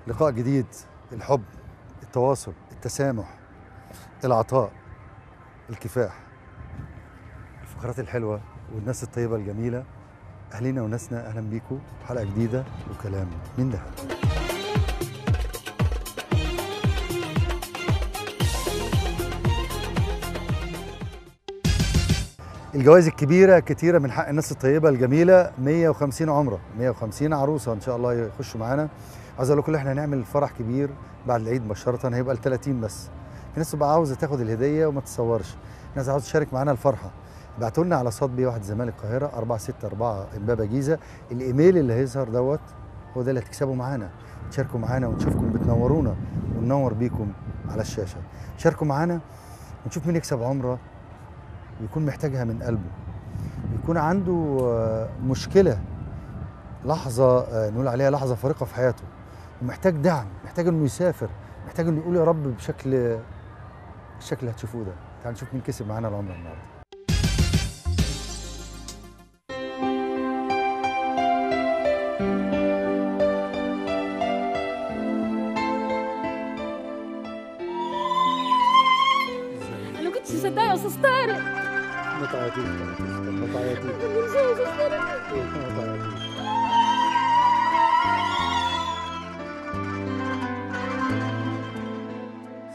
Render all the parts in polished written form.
لقاء جديد، الحب، التواصل، التسامح، العطاء، الكفاح، الفقرات الحلوة والناس الطيبة الجميلة. أهلنا وناسنا، أهلا بيكم حلقة جديدة وكلام من دهب. الجوائز الكبيرة كتيرة من حق الناس الطيبة الجميلة. 150 عمرة، 150 عروسة إن شاء الله يخشوا معانا. عايز أقول لكم إحنا هنعمل فرح كبير بعد العيد مباشرة، هيبقى ل 30 بس. في ناس تبقى عاوزة تاخد الهدية وما تتصورش، ناس عاوزة تشارك معانا الفرحة. ابعتوا لنا على صاد بي 1 زمالك القاهرة 464 إمبابة جيزة. الإيميل اللي هيظهر دوت هو ده اللي هتكسبوا معانا، تشاركوا معانا ونشوفكم بتنورونا وننور بيكم على الشاشة. شاركوا معانا ونشوف مين يكسب عمرة يكون محتاجها من قلبه، يكون عنده مشكلة، لحظة نقول عليها لحظة فارقة في حياته، ومحتاج دعم، محتاج انه يسافر، محتاج انه يقول يا رب بالشكل اللي هتشوفوه ده. تعالوا نشوف مين كسب معانا العمرة النهارده. انا كنتش مصدقه يا استاذ طارق. ما تعيطيش ما تعيطيش ما تعيطيش.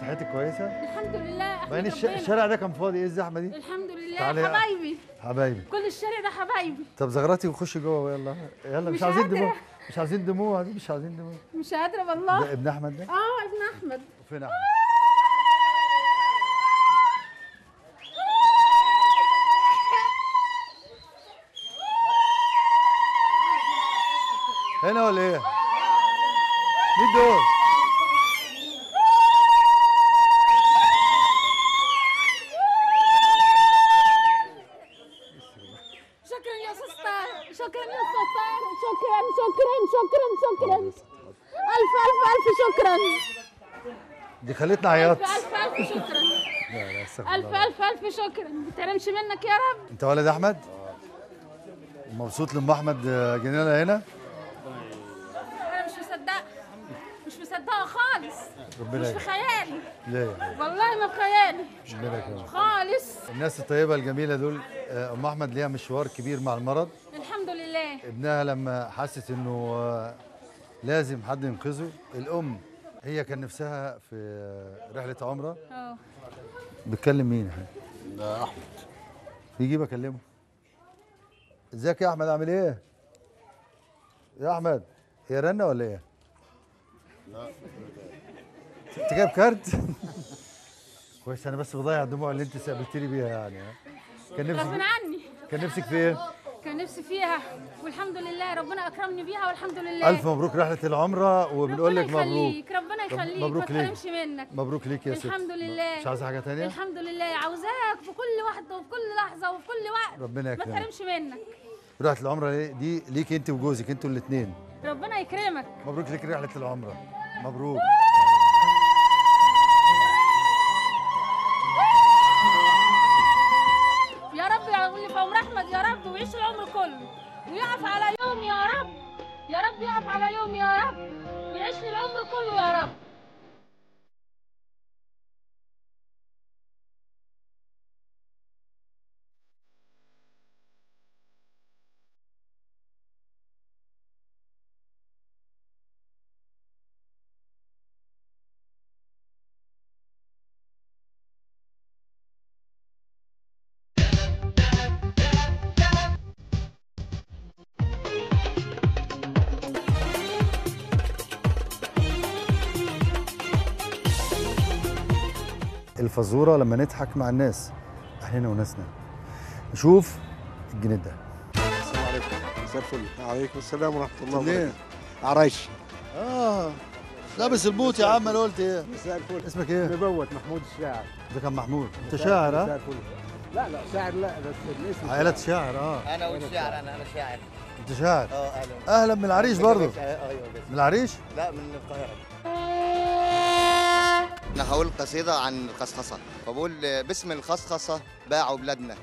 صحتك كويسة؟ الحمد لله. باين الشارع ده كان فاضي، ايه الزحمة دي؟ الحمد لله تعالي حبايبي حبايبي. كل الشارع ده حبايبي. طب زغرتي وخشي جوه يلا يلا. مش عايزين دموع، مش عايزين دموع دي، مش عايزين دموع. مش قادره والله. ده ابن احمد ده؟ ابن احمد. فين احمد؟ هنا ولا ايه؟ مين دول؟ شكرا يا استاذ طارق، شكرا يا استاذ طارق، شكرا شكرا شكرا شكرا. الف الف الف شكرا. دي خلتنا عياط. الف الف الف شكرا. لا لا استغفر الف الله. الف الف شكرا، ما تحرمش منك يا رب. انت ولد احمد؟ مبسوط لما احمد جنينه هنا؟ انا مش مصدقه، مش مصدقه خالص. ربنا مش في يكرمك. خيالي ليه؟ والله، ما في خيالي ربنا يكرمك. خالص. الناس الطيبه الجميله دول. ام احمد ليها مشوار كبير مع المرض. الحمد لله. ابنها لما حست انه لازم حد ينقذه، الام هي كان نفسها في رحله عمره. بتكلم مين يا حبيبي؟ ده احمد. يجي بكلمه. ازيك يا احمد، عامل ايه؟ يا احمد هي رنه ولا ايه؟ لا انت جايب كارت؟ كويس، انا بس بضيع الدموع اللي انت سابتلي بيها يعني. كان غصب نفسك عني. كان نفسك في ايه؟ كان نفسي فيها والحمد لله ربنا اكرمني بيها والحمد لله. الف مبروك رحله العمره، وبنقول لك مبروك. ربنا يخليك، مبروك ما ليك. تحرمش منك. مبروك ليك يا ست. الحمد لله. مش عايزه حاجه ثانيه؟ الحمد لله، عاوزاك في كل وقت وفي كل لحظه وفي كل وقت. ربنا يكرمك. ما تحرمش منك. رحله العمره دي ليك انت وجوزك، انتوا الاثنين. ربنا يكرمك. مبروك ليك رحله العمره. مبروك. يا رب يعمل في عمر احمد يا رب، ويعيش العمر كله ويقف على يوم يا رب. يا رب يقف على يوم يا رب، ويعيش العمر كله يا رب. الفزوره لما نضحك مع الناس، اهلنا وناسنا. نشوف الجنيه ده. السلام عليكم. مساء الفل. وعليكم السلام ورحمه الله منين؟ وبركاته. عرايش. لابس البوت يا عم. انا قلت ايه؟ مساء الفل. اسمك ايه؟ مبوت محمود الشاعر. ده كان محمود. انت شاعر ها؟ مساء الفل. لا شاعر لا، بس الاسم عائلة شاعر. انا والشاعر. انا شاعر. انت شاعر؟ اهلا. اهلا من العريش برضه. ايوه بس. من العريش؟ لا، من القاهره. انا هقول قصيده عن الخصخصه، فبقول باسم الخصخصه باعوا بلادنا،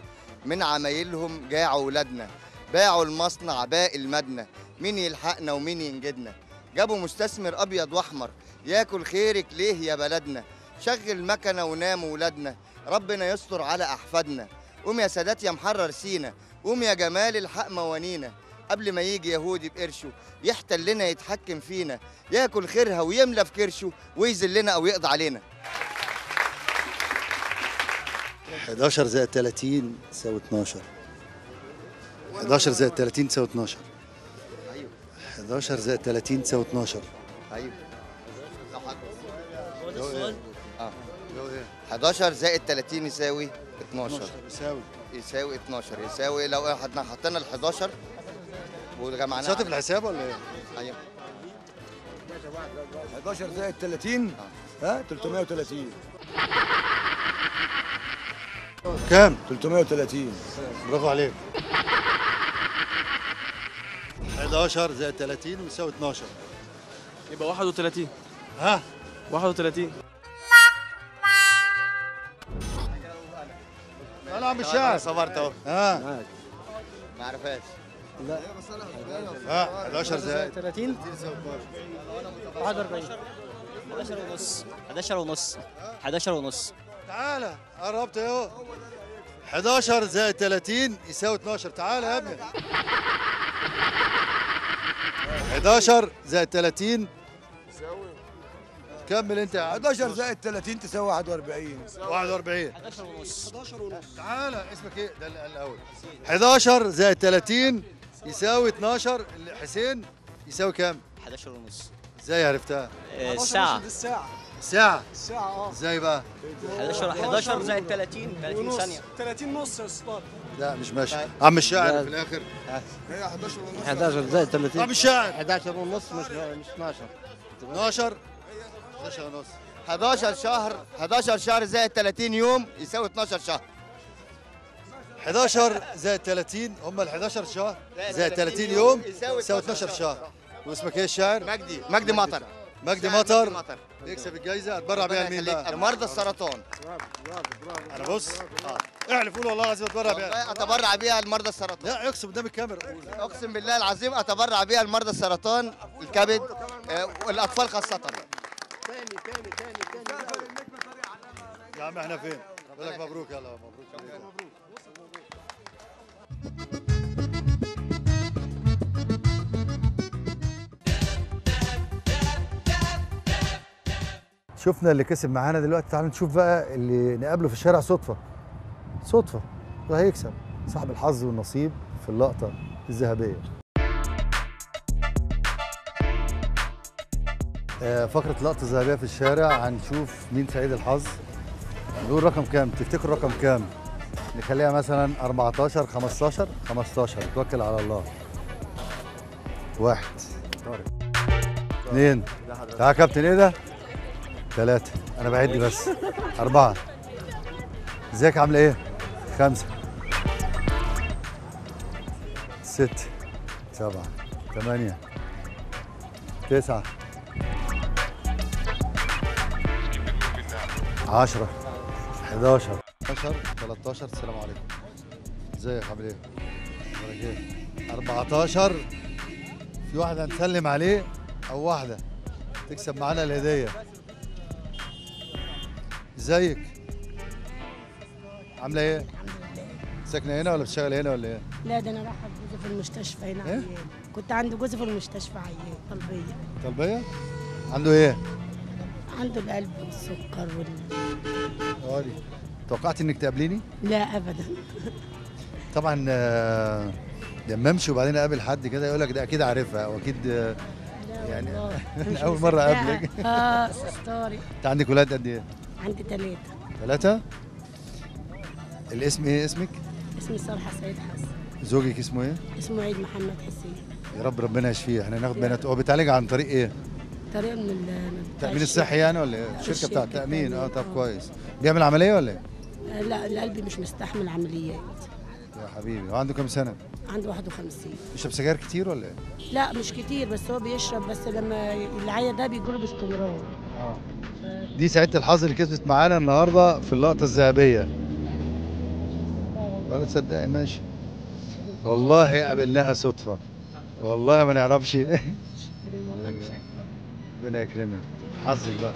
من عمايلهم جاعوا ولادنا، باعوا المصنع باقي المدنى، مين يلحقنا ومين ينجدنا، جابوا مستثمر ابيض واحمر ياكل خيرك ليه يا بلدنا. شغل مكنه ونام ولادنا، ربنا يستر على احفادنا. قوم يا سادات يا محرر سينا، قوم يا جمال الحق موانينا. قبل ما يجي يهودي بقرشه يحتلنا يتحكم فينا، ياكل خيرها ويملى في كرشه ويذلنا او يقضي علينا. 11 زائد 30 تساوي 12. 11 زائد 30 تساوي 12. ايوه 11 زائد 30 تساوي 12. ايوه. اه لو ايه؟ 11 زائد 30 يساوي 12. يساوي يساوي لو احنا حطينا ال 11 وجمعناها شاطر في الحساب ولا ايه؟ ايوه 11 زائد 30 ها 330. كام؟ 330. برافو عليك. 11 زائد 30 ويساوي 12. يبقى 31. ها؟ 31. انا عم الشاعر. صبرت اهو ها؟ ما عرفهاش. ها 11 زائد 30 41. 11 ونص 11 ونص 11 ونص. تعالى قربت اهو. 11 زائد 30 يساوي 12. تعالى يا ابني. 11 زائد 30 كمل انت يا عم. 11 زائد 30 تساوي 41. 41. 11 ونص. تعالى اسمك ايه؟ ده الاول. 11 زائد 30 يساوي 12. حسين يساوي كام؟ 11 ونص. ازاي عرفتها؟ الساعة. ساعة. الساعة ازاي بقى؟ 11 زائد 30 30 ثانية. 30 نص يا استاذ. لا مش ماشي. عم الشاعر في الاخر. هي 11 ونص. 11 زائد 30. عم الشاعر 11 ونص مش 12. 12 11 ونص. 11 شهر زائد 30 يوم يساوي 12 شهر. 11 زائد 30 هم ال 11 شهر زائد 30 يوم يساوي 12 شهر. واسمك ايه الشاعر؟ مجدي مطر. مجدي مطر. يكسب الجايزه. اتبرع بيها لمين بقى؟ مرضى السرطان. انا بص احلف قول والله العظيم اتبرع بيها. والله اتبرع بيها لمرضى السرطان. لا اقسم قدام الكاميرا. اقسم بالله العظيم اتبرع بيها لمرضى السرطان الكبد والاطفال خاصه. يا عم احنا فين؟ بقول لك مبروك. يلا مبروك. شفنا اللي كسب معانا دلوقتي. تعالوا نشوف بقى اللي نقابله في الشارع صدفة وهيكسب صاحب الحظ والنصيب في اللقطة الذهبية. فقرة اللقطة الذهبية في الشارع هنشوف مين سعيد الحظ. نقول رقم كام؟ تفتكروا رقم كام؟ نخليها مثلا 14 15 15. توكل على الله. 1 2 تعالى يا كابتن. ايه ده؟ 3 انا بعد بس. 4 ازيك عامله ايه؟ 5 6 7 8 9 10 11 12 13. السلام عليكم. ازيك عامل ايه؟ اخبارك ايه؟ 14 في واحد هنسلم عليه او واحده تكسب معانا الهديه. ازيك؟ عامله ايه؟ ساكنه هنا ولا بتشتغل هنا ولا ايه؟ لا ده انا رايحه لجوزي في المستشفى هنا إيه؟ عيان. كنت عند جوزي في المستشفى عيان قلبيه. طلبيه؟ عنده ايه؟ عنده القلب والسكر قولي. توقعت انك تقابليني؟ لا ابدا. طبعا لما امشي وبعدين اقابل حد كده يقول لك ده اكيد عارفها واكيد يعني والله. اول مره اقابلك. ستاري. انت عندك ولاد قد ايه؟ عندي 3. 3. الاسم ايه اسمك؟ اسمي صالحه سيد حسن. زوجك اسمه ايه؟ اسمه عيد محمد حسين. يا رب ربنا يشفيه. احنا ناخد بيانات. هو بيتعالج عن طريق ايه؟ طريق من التأمين الصحي يعني ولا ايه؟ الشركه بتاعت الشركة التأمين. التأمين. طب كويس. بيعمل عمليه ولا ايه؟ لا القلب مش مستحمل عمليات. يا حبيبي. هو عنده كام سنه؟ عنده 51. بيشرب سجاير كتير ولا ايه؟ لا مش كتير بس هو بيشرب بس لما العيا ده بيجيله باستمرار. دي سعيدة الحظ اللي كسبت معانا النهارده في اللقطة الذهبية. ولا تصدقي ماشي. والله قابلناها صدفة. والله ما نعرفش. ربنا يكرمك. حظك بقى.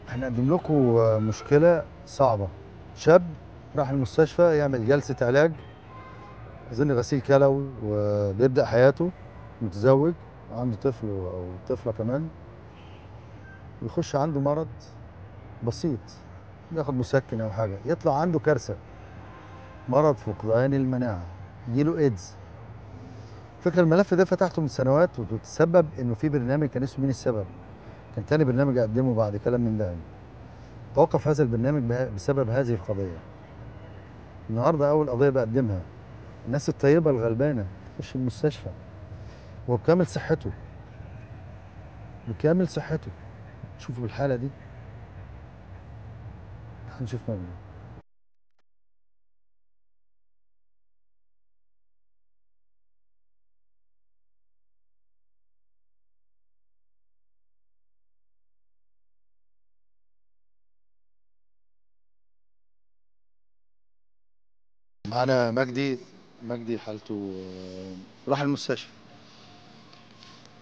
هنقدم لكم مشكلة صعبة. شاب راح المستشفى يعمل جلسة علاج، أظن غسيل كلوي، وبيبدأ حياته، متزوج عنده طفل أو طفلة كمان، ويخش عنده مرض بسيط، بياخد مسكن أو حاجة، يطلع عنده كارثة، مرض فقدان المناعة، يجيله إيدز. فكرة الملف ده فتحته من سنوات، وتسبب إنه في برنامج كان اسمه مين السبب؟ كان تاني برنامج أقدمه بعد كلام من ده. توقف هذا البرنامج بسبب هذه القضية. النهارده أول قضية بقدمها، الناس الطيبة الغلبانة تخش المستشفى وبكامل صحته، بكامل صحته. شوفوا الحالة دي، هنشوف مبنى. معانا مجدي حالته راح المستشفى،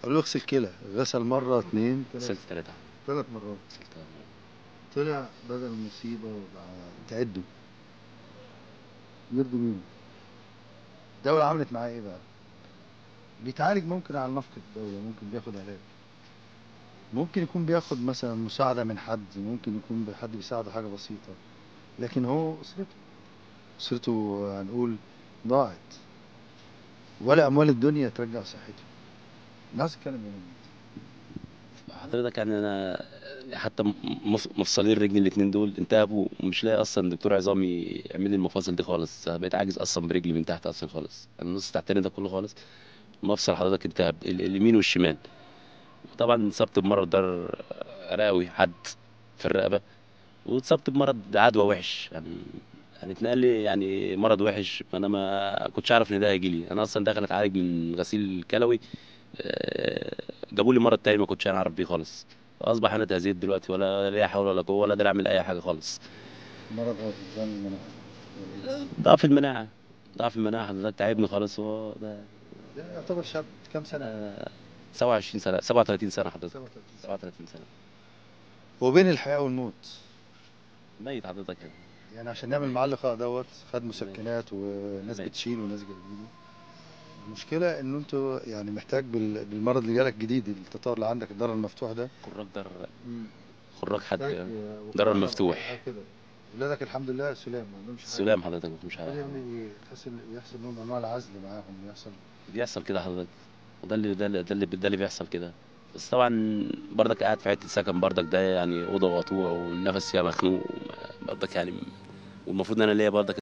قالوا له اغسل كلى، غسل مرة 2 غسلت 3 مرات، طلع بدل المصيبة تعدوا يرضوا مين؟ الدولة عملت معاه ايه بقى؟ بيتعالج ممكن على نفقة الدولة، ممكن بياخد علاج، ممكن يكون بياخد مثلا مساعدة من حد، ممكن يكون حد بيساعده حاجة بسيطة، لكن هو أسرته هنقول ضاعت، ولا أموال الدنيا ترجع صحته. الناس تتكلم حضرتك يعني انا حتى مفصلين رجلي الاتنين دول انتهبوا، ومش لاقي اصلا دكتور عظام يعمل لي المفاصل دي خالص. بقيت عاجز اصلا برجلي من تحت اصلا خالص، النص التحتاني ده كله خالص مفصل حضرتك انتهب، اليمين والشمال. وطبعا اتصبت بمرض دار رئوي حد في الرقبه، واتصبت بمرض عدوى وحش يعني اتنقل لي يعني مرض وحش. انا ما كنتش اعرف ان ده هيجي لي، انا اصلا داخل اتعالج من غسيل كلوي، جابوا لي مرض تاني ما كنتش انا اعرف بيه خالص. اصبح انا تهزيت دلوقتي، ولا ليا حول ولا قوه ولا قادر اعمل اي حاجه خالص. مرض فقدان المناعة، ضعف المناعه، ضعف المناعه حضرتك تعبني خالص. هو ده يعتبر شاب كام سنة؟ 27 سنه، 37 سنه حضرتك، 37 سنه. وبين الحياة والموت، ميت حضرتك يعني عشان نعمل معاه اللقاء دوت خد مسكنات وناس بتشيل وناس جايبينه. المشكلة انه انتوا يعني محتاج بالمرض اللي جالك جديد، التطور اللي عندك، الضرر المفتوح ده، خراج حد ضرر مفتوح. ولادك الحمد لله سلام، ما عندهمش حاجة. سلام حضرتك، مش حاجه. يعني تحس ان يحصل نوع من انواع العزل معاهم، بيحصل كده حضرتك، وده اللي بيحصل كده. بس طبعا برضك قاعد في حته سكن برضك ده، يعني اوضه وقطوع والنفس فيها مخنوق برضك يعني، والمفروض ان انا ليا برضك